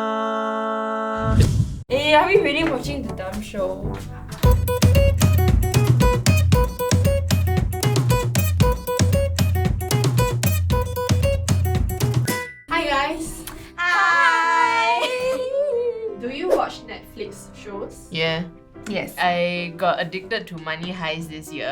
TheSmartLocal.com. Hey, are we really watching the dumb show? Hi guys! Hi! Do you watch Netflix shows? Yeah. Yes. I got addicted to Money Heist this year.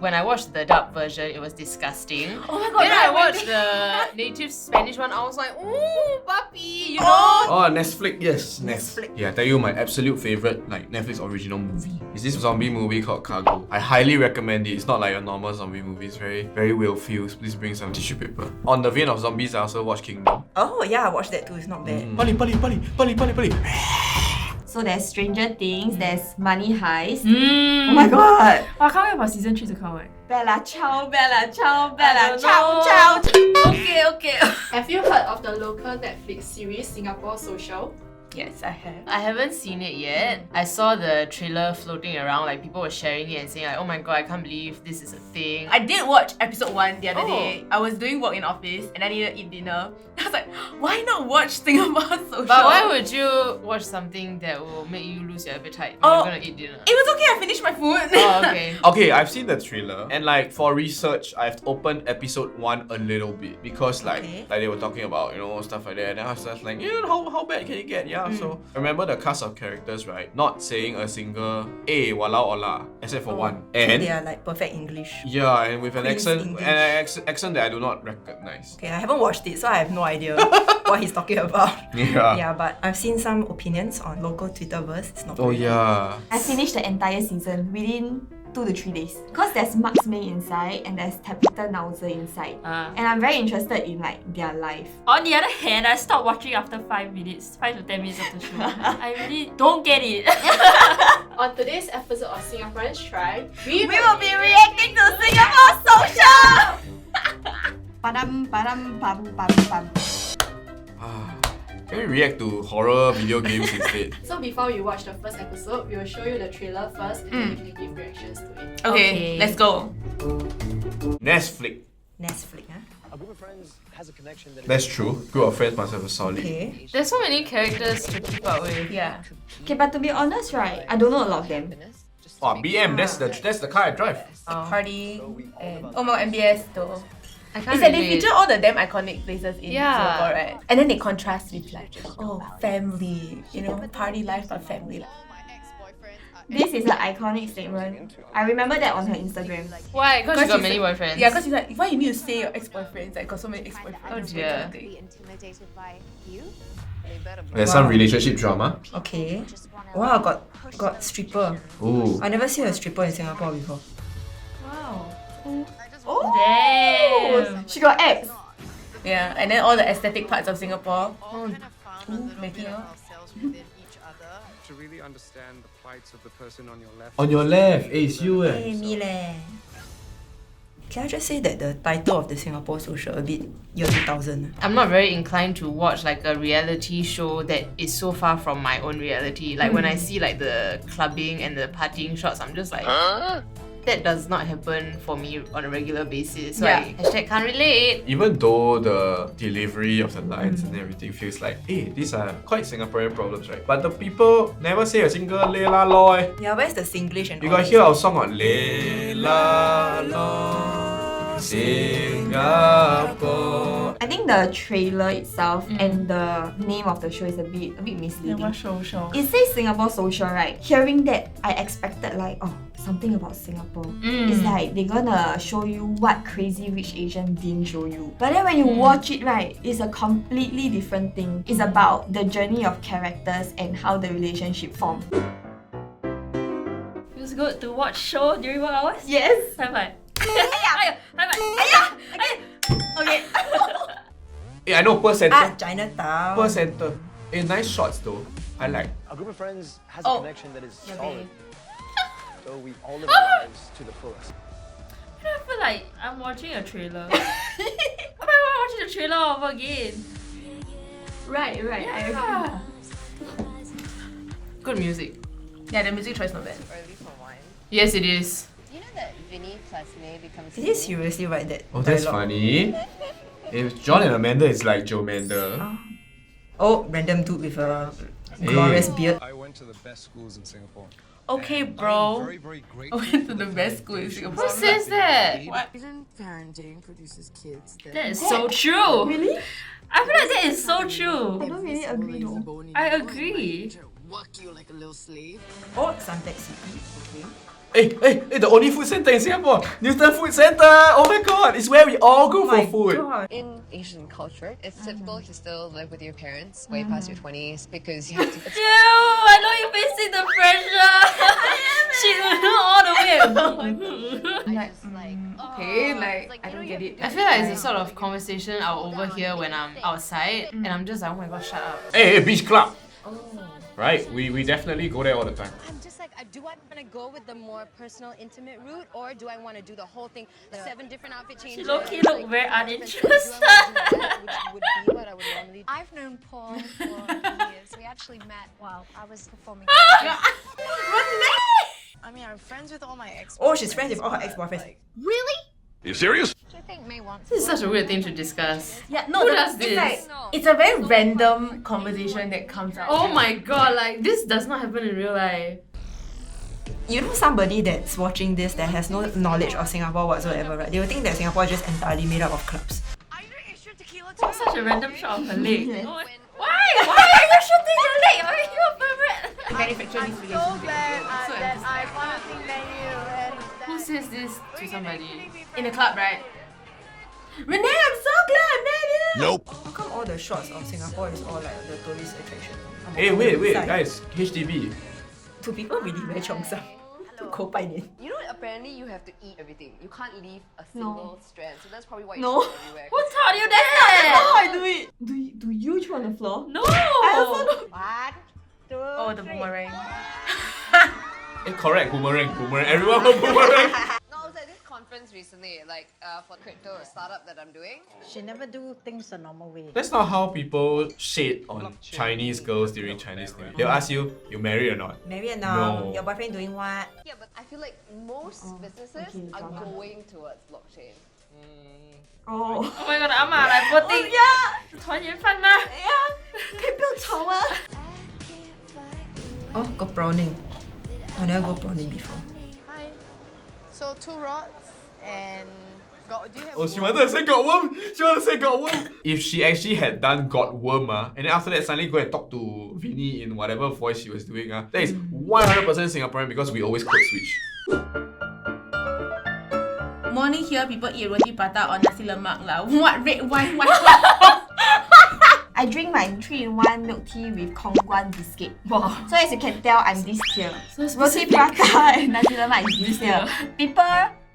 When I watched the dub version, it was disgusting. Oh my god, Then right, I watched the native Spanish one, I was like, ooh, puppy, you know? Oh, Netflix, yes. Netflix. Yeah, I tell you my absolute favorite like Netflix original movie is this zombie movie called Cargo. I highly recommend it. It's not like a normal zombie movie. It's very well fused. Please bring some tissue paper. On the vein of zombies, I also watched Kingdom. Oh yeah, I watched that too. It's not bad. Pali. So there's Stranger Things, there's Money Heist. Mm. Oh my god! I can't wait for season 3 to come out. Bella ciao, Bella don't ciao. Okay. Have you heard of the local Netflix series Singapore Social? Yes, I have. I haven't seen it yet. I saw the trailer floating around, like people were sharing it and saying like, oh my god, I can't believe this is a thing. I did watch episode 1 the other day. I was doing work in office and I needed to eat dinner. I was like, why not watch Singapore Social? But why would you watch something that will make you lose your appetite when you're gonna eat dinner? It was okay, I finished my food. Oh, okay. Okay, I've seen the trailer and like for research, I've opened episode 1 a little bit because like they were talking about, you know, stuff like that. And I was just like, yeah, how bad can it get? Yeah, so remember the cast of characters, right? Not saying a single walau ola except for one. And they are like perfect English. yeah, and with an Queen's accent, English. accent that I do not recognize. Okay, I haven't watched it, so I have no idea what he's talking about. Yeah, but I've seen some opinions on local Twitterverse. It's not Oh very yeah. I finished the entire season within 2 to 3 days. Because there's Max May inside and there's Tabitha Nauzer inside. And I'm very interested in like their life. On the other hand, I stopped watching after 5 to 10 minutes of the show. I really don't get it. On today's episode of Singaporeans Try, we will be reacting to Singapore Social! Padam, padam, pam, pam, pam. Can we react to horror video games instead? So before we watch the first episode, we will show you the trailer first and then we can give reactions to it. Okay, let's go. Netflix. Netflix, huh? A group of friends has a connection that That's true. Group of friends must have a solid. Okay. There's so many characters to keep up with. Yeah. Okay, but to be honest, right, I don't know a lot of them. Oh, BM, that's the car I drive. Party and MBS though. I can't It's like they relate. feature all the damn iconic places in Yeah. Singapore, right? And then they contrast with like, oh, family, you know, party life but family life. This is an iconic statement. I remember that on her Instagram. Why? Because she Because got she's many like- boyfriends. Yeah, because she's like, why you need to say your ex-boyfriends? Like, got so many ex-boyfriends. Oh that dear. kind of thing. intimidated by you. There's some relationship drama. Okay. Wow, got stripper. Ooh. I never seen a stripper in Singapore before. Damn! She got abs. Yeah, and then all the aesthetic parts of Singapore. Making out. To really understand the plights of the person on your left. On your left, it's you Hey, me leh. Can I just say that the title of the Singapore Social a bit year 2000? I'm not very inclined to watch like a reality show that is so far from my own reality. Like when I see like the clubbing and the partying shots, I'm just like, that does not happen for me on a regular basis. So Yeah. I hashtag can't relate. Even though the delivery of the lines and everything feels like, hey, these are quite Singaporean problems, right? But the people never say a single Lela Loy. Yeah, where's the Singlish and You all got this? hear our song on Lela Loy, Singapore. I think the trailer itself and the name of the show is a bit misleading. Show. It says Singapore Social, right? Hearing that, I expected like, oh, something about Singapore. It's like they're gonna show you what Crazy Rich Asian didn't show you. But then when you watch it, right, it's a completely different thing. It's about the journey of characters and how the relationship form. Feels good to watch show during work hours? Yes. High five. Okay. Hey, I know Per Center. Chinatown. Per Center. Hey, nice shots though. I like. A group of friends has Oh. a connection that is solid. So we all live our lives to the fullest. I feel like I'm watching a trailer. Why am I watching the trailer over again? Right. I agree. Yeah. Good music. Yeah, the music choice not bad. Early for wine. Yes, it is. You know that Vinny plus May becomes. Did he seriously write that Oh, that's dialogue? funny. If John and Amanda is like Joe Manda. Oh, random dude with a glorious beard. I went to the best schools in Singapore. Okay, I'm bro. very, very I grateful. went to the best school in Singapore. Who says that? What? Isn't parenting produces kids That is so true. Really? I feel like that is so true. I don't really agree though. I agree. Work you like a little slave. Oh, Suntec City. Okay. Hey, the only food center in Singapore, Newton Food Center. Oh my god, it's where we all go for food. God. In Asian culture, it's typical to still live with your parents way past your 20s because you have to. Ew, I know you're facing the pressure. She's all the way. I don't get it. I feel like it's a sort of conversation I'll overhear when I'm outside, and I'm just like, oh my god, shut up. Hey, beach club. Right, we definitely go there all the time. I'm just like, do I want to go with the more personal, intimate route, or do I want to do the whole thing, 7 different outfit changes? She low-key look very uninterested. Which would be what I would normally do. I've known Paul for years. We actually met while I was performing. I mean, I'm friends with all my ex. Oh, she's friends with all her ex-boyfriends. You serious? I think May wants. This is such a weird thing to discuss. Yeah, no, Who the- does it's this? like it's a very random conversation that comes out. Oh my god, like this does not happen in real life. You know somebody that's watching this that has no knowledge of Singapore whatsoever, right? They will think that Singapore is just entirely made up of clubs. Are you doing extra tequila too? Such a random shot of her leg. Why? Why are you shooting your leg? Are you a favorite? Manufacture these relationships. I want to menu Who says this to somebody? In the club, right? Renee, I'm so glad I met you! Nope. How come all the shots of Singapore is all like the tourist attraction? Hey, wait, guys, HDB. Do people really wear cheongsam to go 拜年? You know, apparently you have to eat everything. You can't leave a single strand. So that's probably why you No. eat everywhere. Who taught you that? How I do it? Do you chew on the floor? No. Oh, the boomerang. Correct, boomerang. Everyone want boomerang. No, I was at this conference recently, like for crypto, a startup that I'm doing. She never do things the normal way. That's not how people shade on Chinese girls during Chinese New Year. They'll ask you married or not? Married now? No. Your boyfriend doing what? Yeah, but I feel like most businesses are going towards blockchain. Oh. Oh my god, 阿嫲嚟 voting 团圆饭吗？ 可以不要吵吗？ Oh, got prawning. I never go prawning before. Hi. So 2 rods and do you have Oh, she wanted to say got worm. If she actually had done got worm, and then after that suddenly go and talk to Vinny in whatever voice she was doing, that is 100% Singaporean because we always code switch. Morning here, people eat roti prata or nasi lemak lah. What red wine? I drink my 3-in-1 milk tea with Kong Guan biscuit. Wow. So as you can tell, I'm this tier. Roti prata and nasi lemak is this tier. People,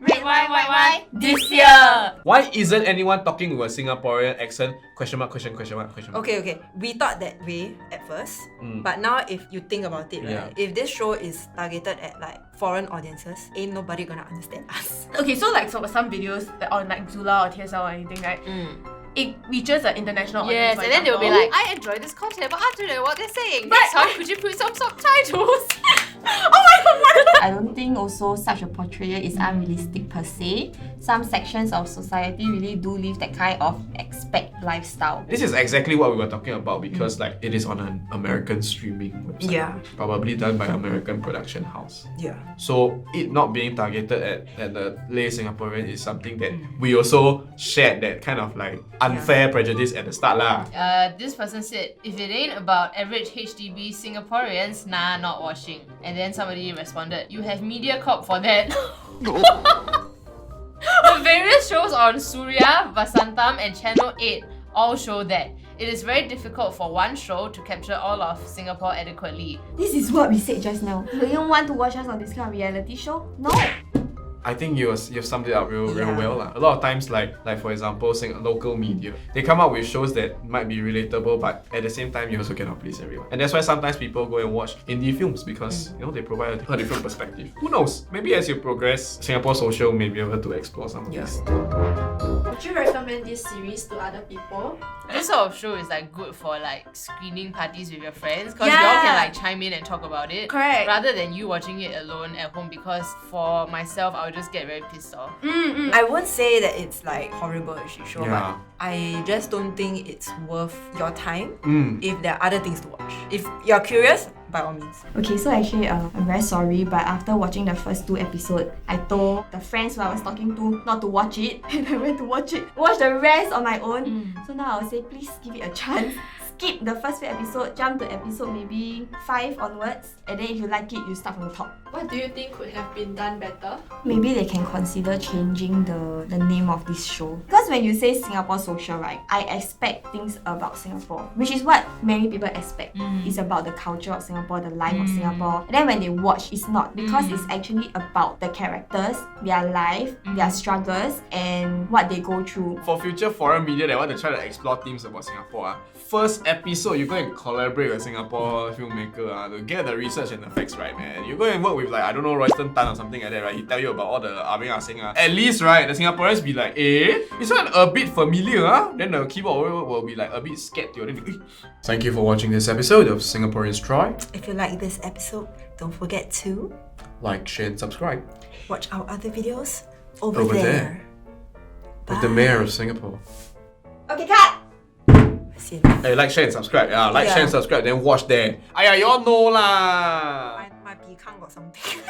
red wine, white wine, this year. Why isn't anyone talking with a Singaporean accent? Question mark. Okay. We thought that way at first, but now if you think about it, right? If this show is targeted at like foreign audiences, ain't nobody gonna understand us. Okay, so like some videos that on like Zula or TSL or anything, right? It reaches an international audience. Yes, and then they'll be like, I enjoy this content, but I don't know what they're saying. Next time, could you put some subtitles? I don't think also such a portrayal is unrealistic per se. Some sections of society really do live that kind of expat lifestyle. This is exactly what we were talking about because like it is on an American streaming website. Yeah. Probably done by an American production house. Yeah. So it not being targeted at the lay Singaporean is something that we also shared that kind of like unfair prejudice at the start lah. This person said, if it ain't about average HDB Singaporeans, nah, not watching. And then somebody responded, you have MediaCorp for that. The various shows on Surya, Vasantham and Channel 8 all show that it is very difficult for one show to capture all of Singapore adequately. This is what we said just now. Do you want to watch us on this kind of reality show? No. I think you've summed it up real well lah. A lot of times like for example local media, they come up with shows that might be relatable but at the same time you also cannot please everyone. And that's why sometimes people go and watch indie films because you know they provide a different perspective. Who knows? Maybe as you progress, Singapore Social may be able to explore some of this. Would you recommend this series to other people? This sort of show is like good for like screening parties with your friends because you all can like chime in and talk about it. Correct. Rather than you watching it alone at home because for myself, I would just get very pissed off. I won't say that it's like horrible as you show, Yeah. but I just don't think it's worth your time if there are other things to watch. If you're curious, by all means. Okay, so actually, I'm very sorry, but after watching the first 2 episodes, I told the friends who I was talking to not to watch it, and I went to watch the rest on my own. So now I'll say, please give it a chance. Skip the first few episodes, jump to episode maybe 5 onwards, and then if you like it, you start from the top. What do you think could have been done better? Maybe they can consider changing the name of this show. Because when you say Singapore Social, right, I expect things about Singapore, which is what many people expect. It's about the culture of Singapore, the life of Singapore. And then when they watch, it's not, because it's actually about the characters, their life, their struggles, and what they go through. For future foreign media that want to try to explore themes about Singapore, first episode, you go and collaborate with Singapore filmmaker to get the research and the facts right, man. You go and work with like, I don't know, Royston Tan or something like that, right? He tell you about all the Abeng Asing. At least, right, the Singaporeans be like, this one a bit familiar, huh? Then the keyboard will be like a bit scared to you. Thank you for watching this episode of Singaporeans Try. If you like this episode, don't forget to like, share, and subscribe. Watch our other videos over there. With the mayor of Singapore. Okay, cut! See you next. Hey, like, share, and subscribe. Share, and subscribe, then watch there. You all know lah. My become got something.